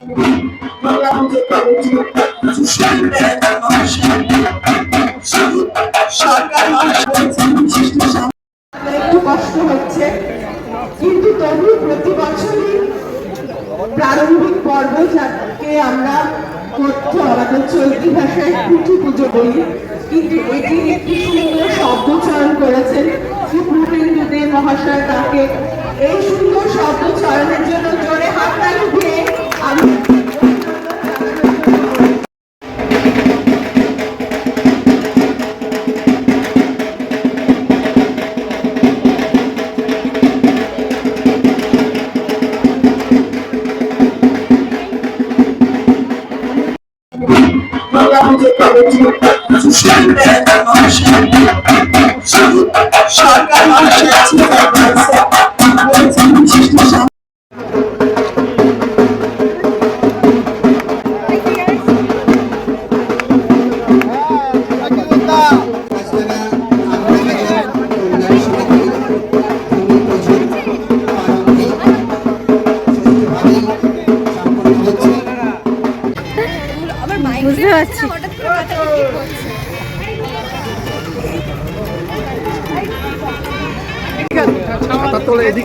একটু কষ্ট হচ্ছে, কিন্তু তবু প্রতি বছরই প্রারম্ভিক পর্ব যাকে আমরা আমাদের চলতি ভাষায় পুঁথি পুজো বলি, কিন্তু এটি একটি সুন্দর শব্দচয়ন করেছেন সুপ্রিমেন্দ্র দে মহাশয়। তাকে এই সুন্দর শব্দচয়নের জন্য জোরে হাততালি দিয়ে আমি সরকার বুঝতে পারছি। তোলে এদিকে।